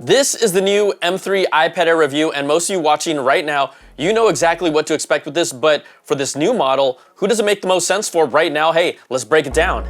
This is the new M3 iPad Air review, and most of you watching right now, you know exactly what to expect with this, but for this new model, who does it make the most sense for right now? Hey, let's break it down.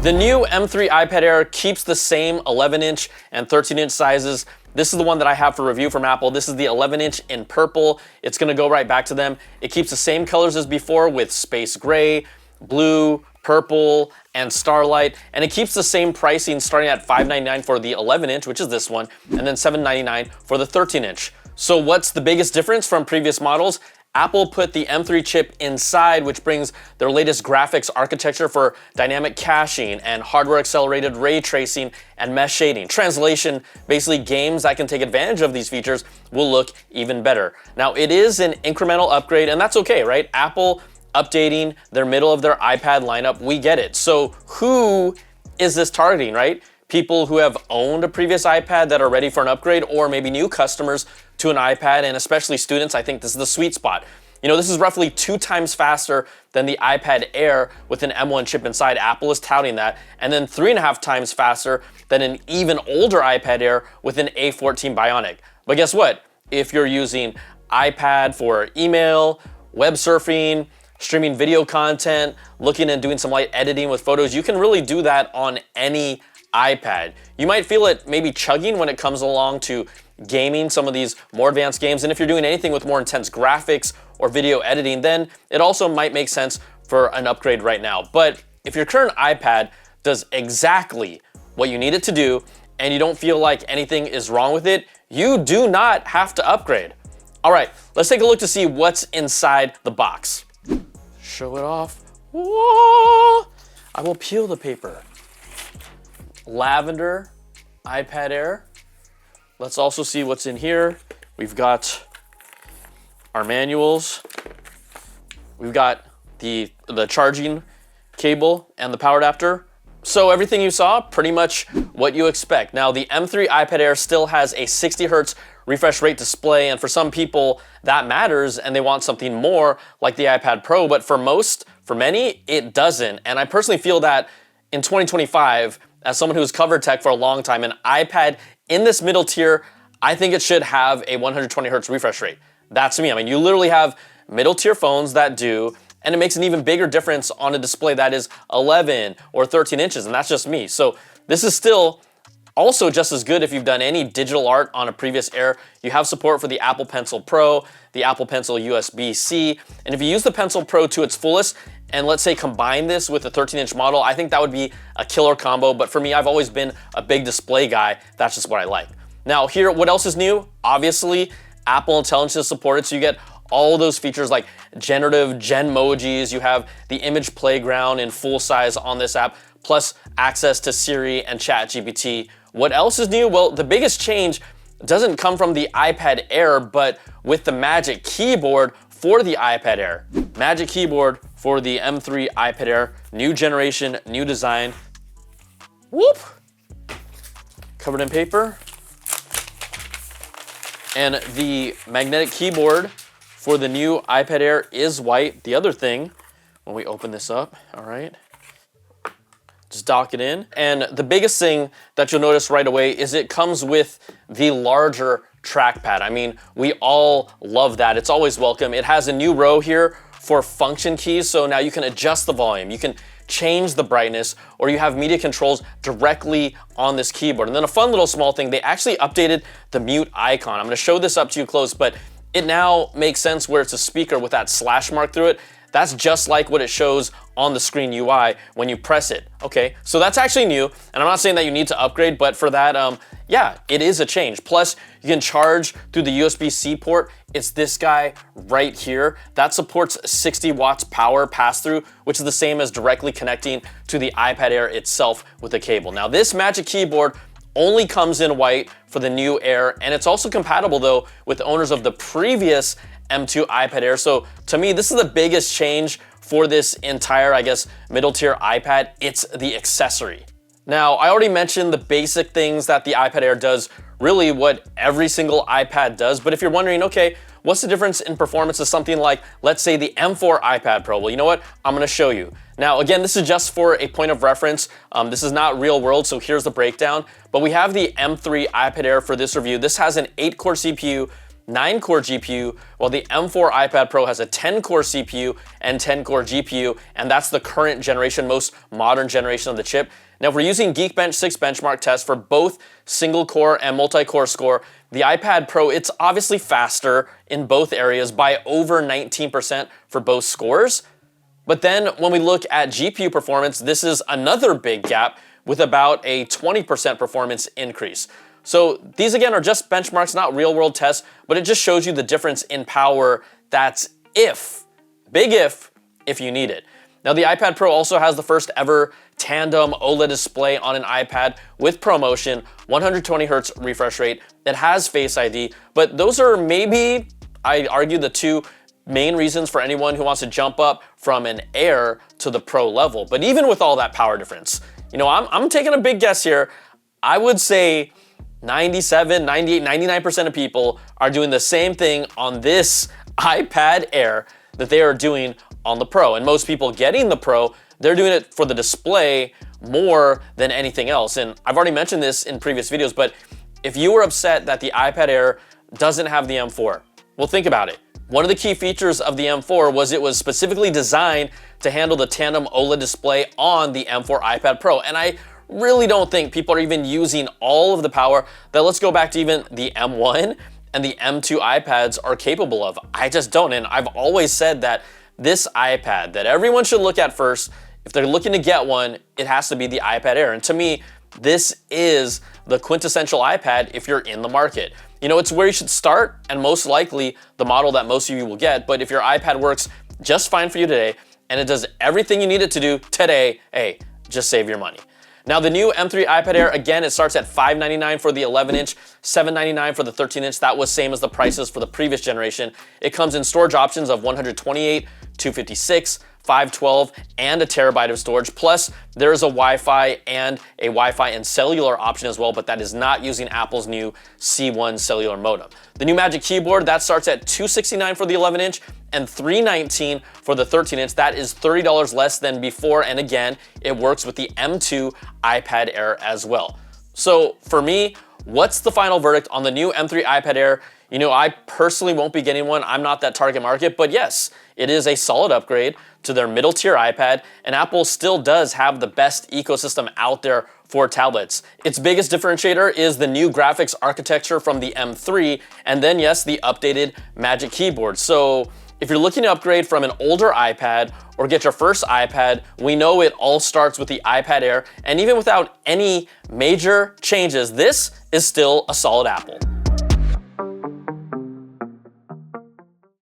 The new M3 iPad Air keeps the same 11-inch and 13-inch sizes. This is the one that I have for review from Apple. This is the 11-inch in purple. It's gonna go right back to them. It keeps the same colors as before with space gray, blue, purple, and starlight, and it keeps the same pricing starting at $599 for the 11-inch, which is this one, and then $799 for the 13-inch. So what's the biggest difference from previous models? Apple put the M3 chip inside, which brings their latest graphics architecture for dynamic caching and hardware accelerated ray tracing and mesh shading. Translation, basically games that can take advantage of these features will look even better. Now it is an incremental upgrade, and that's okay, right? Apple updating their middle of their iPad lineup, we get it. So who is this targeting, right? People who have owned a previous iPad that are ready for an upgrade, or maybe new customers to an iPad, and especially students. I think this is the sweet spot. You know, this is roughly 2 times faster than the iPad Air with an M1 chip inside. Apple is touting that, and then 3.5 times faster than an even older iPad Air with an A14 Bionic. But guess what? If you're using iPad for email, web surfing, streaming video content, looking and doing some light editing with photos, you can really do that on any iPad. You might feel it maybe chugging when it comes along to gaming, some of these more advanced games, and if you're doing anything with more intense graphics or video editing, then it also might make sense for an upgrade right now. But if your current iPad does exactly what you need it to do, and you don't feel like anything is wrong with it, you do not have to upgrade. All right, let's take a look to see what's inside the box. Show it off. Whoa! I will peel the paper. Lavender iPad Air. Let's also see what's in here. We've got our manuals. We've got the charging cable and the power adapter. So everything you saw, pretty much what you expect. Now the M3 iPad Air still has a 60 Hz refresh rate display, and for some people that matters and they want something more like the iPad Pro, but for many, it doesn't. And I personally feel that in 2025, as someone who's covered tech for a long time, an iPad in this middle tier, I think it should have a 120 Hz refresh rate. That's me. I mean, you literally have middle tier phones that do, and it makes an even bigger difference on a display that is 11 or 13 inches, and that's just me. So this is still also just as good if you've done any digital art on a previous Air. You have support for the Apple Pencil Pro, the Apple Pencil USB-C, and if you use the Pencil Pro to its fullest, and let's say combine this with a 13-inch model, I think that would be a killer combo. But for me, I've always been a big display guy. That's just what I like. Now here, what else is new? Obviously, Apple Intelligence is supported, so you get all those features like generative Genmojis. You have the image playground in full size on this app, plus access to Siri and ChatGPT. What else is new? Well, the biggest change doesn't come from the iPad Air, but with the Magic Keyboard for the iPad Air. Magic Keyboard for the M3 iPad Air, new generation, new design. Whoop! Covered in paper. And the magnetic keyboard for the new iPad Air is white. The other thing, when we open this up, all right, just dock it in. And the biggest thing that you'll notice right away is it comes with the larger trackpad. I mean, we all love that. It's always welcome. It has a new row here for function keys, so now you can adjust the volume, you can change the brightness, or you have media controls directly on this keyboard. And then a fun little small thing, they actually updated the mute icon. I'm gonna show this up to you close, but it now makes sense where it's a speaker with that slash mark through it. That's just like what it shows on the screen UI when you press it. Okay, so that's actually new, and I'm not saying that you need to upgrade, but for that, yeah, it is a change. Plus, you can charge through the USB-C port. It's this guy right here. That supports 60 watts power pass-through, which is the same as directly connecting to the iPad Air itself with a cable. Now, this Magic Keyboard only comes in white for the new Air, and it's also compatible though with owners of the previous M2 iPad Air. So to me, this is the biggest change for this entire, I guess, middle tier iPad. It's the accessory. Now, I already mentioned the basic things that the iPad Air does, really what every single iPad does. But if you're wondering, okay, what's the difference in performance of something like, let's say the M4 iPad Pro? Well, you know what? I'm gonna show you. Now, again, this is just for a point of reference. This is not real world, so here's the breakdown. But we have the M3 iPad Air for this review. This has an 8-core CPU, 9-core GPU, while the M4 iPad Pro has a 10-core CPU and 10-core GPU, and that's the current generation, most modern generation of the chip. Now, if we're using Geekbench 6 benchmark tests for both single-core and multi-core score, the iPad Pro, it's obviously faster in both areas by over 19% for both scores. But then when we look at GPU performance, this is another big gap with about a 20% performance increase. So these again are just benchmarks, not real world tests, but it just shows you the difference in power. That's big if you need it. Now the iPad Pro also has the first ever tandem OLED display on an iPad with ProMotion, 120 Hz refresh rate. It has Face ID, but those are maybe, I argue, the two main reasons for anyone who wants to jump up from an Air to the Pro level. But even with all that power difference, you know, I'm taking a big guess here. I would say 97, 98, 99% of people are doing the same thing on this iPad Air that they are doing on the Pro. And most people getting the Pro, they're doing it for the display more than anything else. And I've already mentioned this in previous videos, but if you were upset that the iPad Air doesn't have the M4, well, think about it. One of the key features of the M4 was it was specifically designed to handle the tandem OLED display on the M4 iPad Pro. And I really don't think people are even using all of the power that, let's go back to even the M1 and the M2 iPads are capable of. I just don't. And I've always said that this iPad that everyone should look at first, if they're looking to get one, it has to be the iPad Air. And to me, this is the quintessential iPad if you're in the market. You know, it's where you should start and most likely the model that most of you will get. But if your iPad works just fine for you today and it does everything you need it to do today, hey, just save your money. Now the new M3 iPad Air, again, it starts at $599 for the 11-inch, $799 for the 13-inch. That was same as the prices for the previous generation. It comes in storage options of 128, 256, 512, and a terabyte of storage. Plus, there is a Wi-Fi and a Wi-Fi and cellular option as well, but that is not using Apple's new C1 cellular modem. The new Magic Keyboard, that starts at $269 for the 11-inch and $319 for the 13-inch. That is $30 less than before, and again, it works with the M2 iPad Air as well. So for me, what's the final verdict on the new M3 iPad Air? You know, I personally won't be getting one. I'm not that target market, but yes, it is a solid upgrade to their middle tier iPad, and Apple still does have the best ecosystem out there for tablets. Its biggest differentiator is the new graphics architecture from the M3, and then yes, the updated Magic Keyboard. So if you're looking to upgrade from an older iPad or get your first iPad, we know it all starts with the iPad Air, and even without any major changes, this is still a solid Apple.